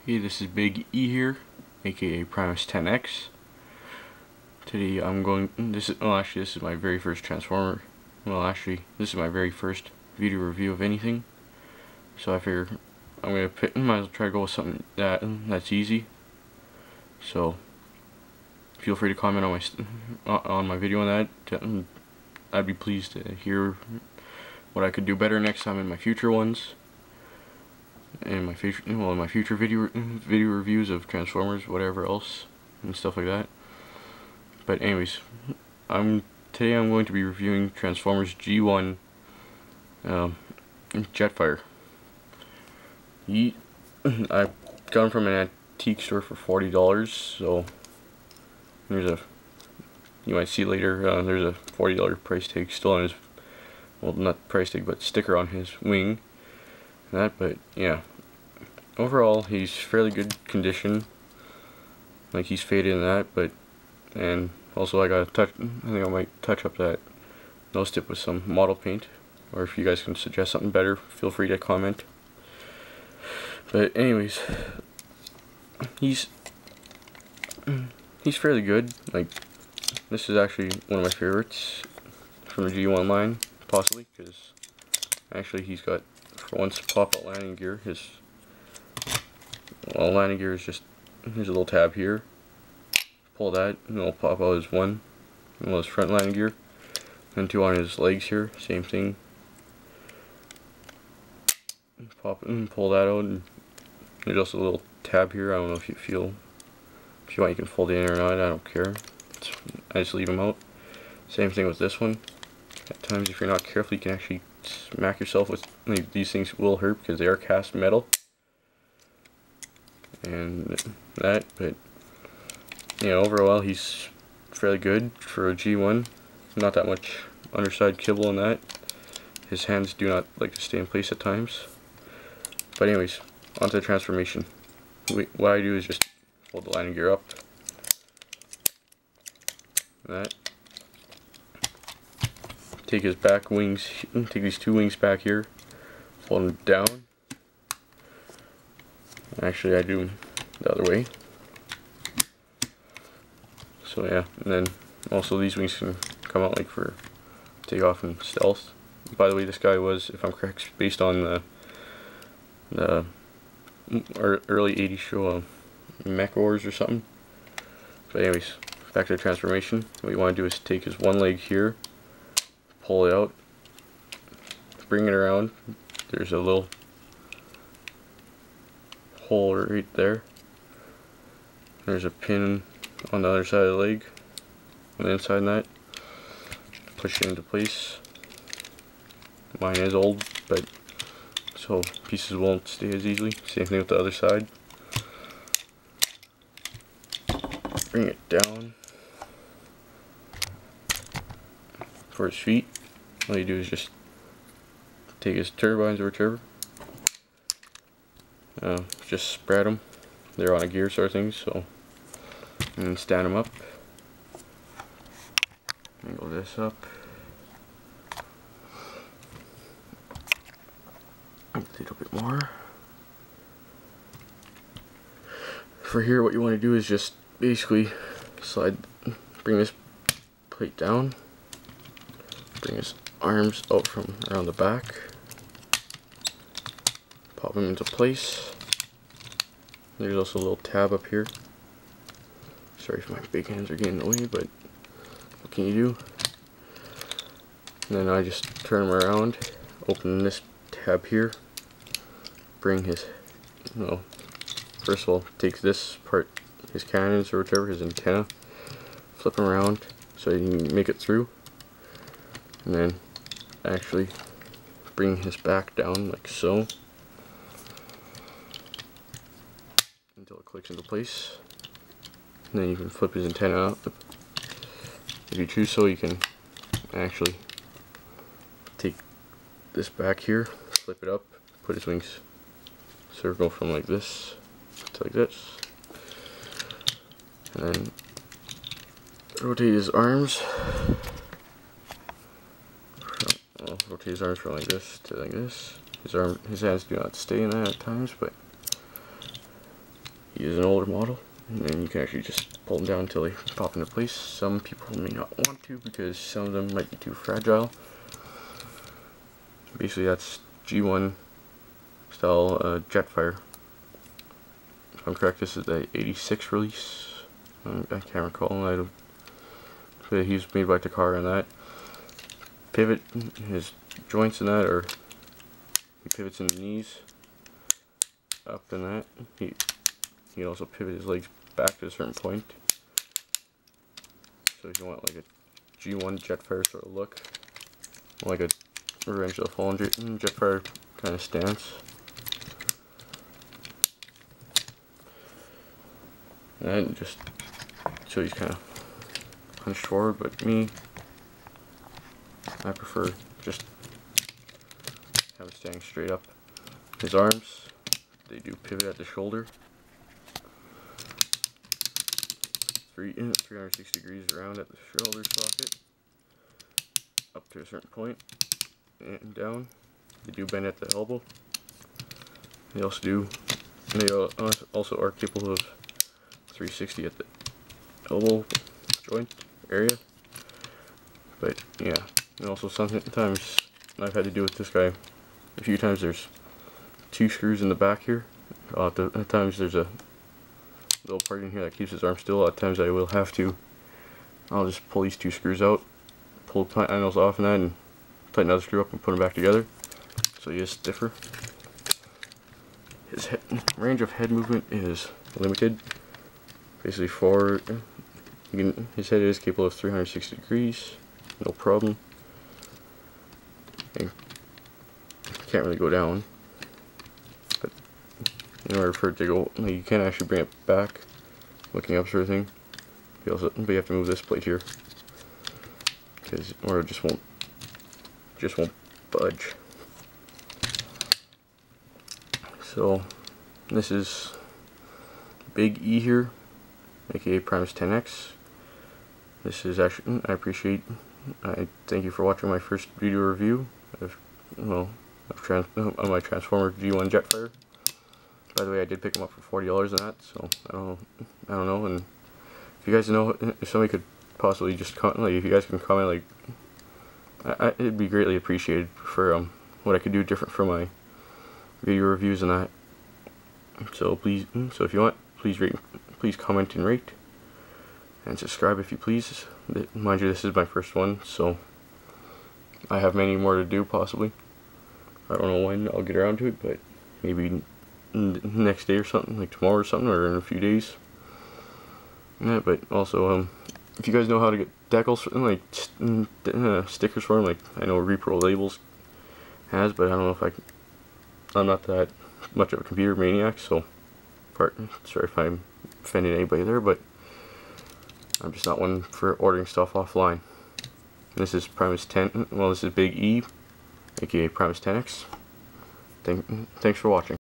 Hey, this is Big E here, aka Primus 10X. Today I'm going, this is my very first Transformer. This is my very first video review of anything. So I figure might as well try to go with something that's easy. So feel free to comment on my video on that. I'd be pleased to hear what I could do better next time in my future ones. And my future video reviews of Transformers, whatever else, and stuff like that. But anyways, today I'm going to be reviewing Transformers G1 JetFire. I got him from an antique store for $40. So you might see later. There's a $40 price tag still on his, well, not price tag, but sticker on his wing. But yeah, overall he's fairly good condition. Like, he's faded in that, and also I think I might touch up that nose tip with some model paint, or if you guys can suggest something better, feel free to comment. But anyways, he's fairly good. Like, this is actually one of my favorites from the G1 line, possibly, because actually he's got, for once, pop-out landing gear. His landing gear is just, here's a little tab here. Pull that, and it'll pop out his one, his front landing gear, and two on his legs here. Same thing. Pop it and pull that out. And there's also a little tab here. I don't know if you want, you can fold it in or not. I don't care. I just leave them out. Same thing with this one. At times, if you're not careful, you can actually smack yourself with, like, these things will hurt because they are cast metal. And that, but yeah, overall he's fairly good for a G1. Not that much underside kibble in that. His hands do not like to stay in place at times. But anyways, onto the transformation. What I do is just hold the landing gear up. That. Take his back wings, take these two wings back here, fold them down. Actually, I do the other way. So yeah, and then also these wings can come out like for takeoff and stealth. By the way, this guy was, if I'm correct, based on the early 80s show, Mech Wars or something. But anyways, back to the transformation. What you want to do is take his one leg here, pull it out, bring it around. There's a little hole right there. There's a pin on the other side of the leg, on the inside of that. Push it into place. Mine is old, but so pieces won't stay as easily. Same thing with the other side. Bring it down for his feet. All you do is just take his turbines or whichever, just spread them. They're on a gear sort of thing, so, and stand them up. Angle this up. A little bit more. For here, what you want to do is just basically bring this plate down, bring his arms out from around the back, pop them into place. There's also a little tab up here. Sorry if my big hands are getting in the way, but what can you do? And then I just turn him around, open this tab here, bring his, first of all, take this part, his cannons or whichever, his antenna, flip him around so you can make it through, and then actually bring his back down like so until it clicks into place. And then you can flip his antenna out. If you choose so, you can actually take this back here, flip it up, put his wings circle from like this to like this, and then rotate his arms. Rotate his arms from like this to like this. His hands do not stay in that at times, but He is an older model, and then you can actually just pull them down until they pop into place. Some people may not want to because some of them might be too fragile. Basically, that's G1 style JetFire. If I'm correct, this is the 86 release. I can't recall. I don't. But he's made by Takara and that. Pivot, his joints in that are, he pivots in the knees up in that. He can also pivot his legs back to a certain point. So if you want like a G1 JetFire sort of look, like a Revenge of the Fallen JetFire kind of stance. And just so he's kind of hunched forward, but me, I prefer just have it standing straight up. His arms, they do pivot at the shoulder, 360 degrees around at the shoulder socket, up to a certain point, and down. They do bend at the elbow. They also are capable of 360 at the elbow joint area. But yeah, and also sometimes I've had to do with this guy a few times. There's 2 screws in the back here. At times there's a little part in here that keeps his arm still. At times I'll just pull these 2 screws out, pull the panels off and that, and tighten another screw up and put them back together so he is stiffer. His range of head movement is limited. Basically forward, his head is capable of 360 degrees, no problem. And can't really go down, but in order for it to go, like, you can't actually bring it back, looking up sort of thing. But you have to move this plate here, or it just won't budge. So this is Big E here, aka Primus 10X. This is actually, I thank you for watching my first video review of my Transformer G1 JetFire. By the way, I did pick him up for $40 on that, so I don't know. And if you guys know, if somebody could possibly just comment, like, if you guys can comment, like, it'd be greatly appreciated for what I could do different for my video reviews and that. So please, if you want, please comment and rate, and subscribe if you please. Mind you, this is my first one, so I have many more to do possibly. I don't know when I'll get around to it, but maybe next day or something, like tomorrow or something, or in a few days. Yeah, but also, if you guys know how to get decals, like stickers for them, like I know Repro Labels has, but I don't know if I'm not that much of a computer maniac, so sorry if I'm offending anybody there, but I'm just not one for ordering stuff offline. This is Primus 10, well, this is Big E, aka Primus 10X. Thanks for watching.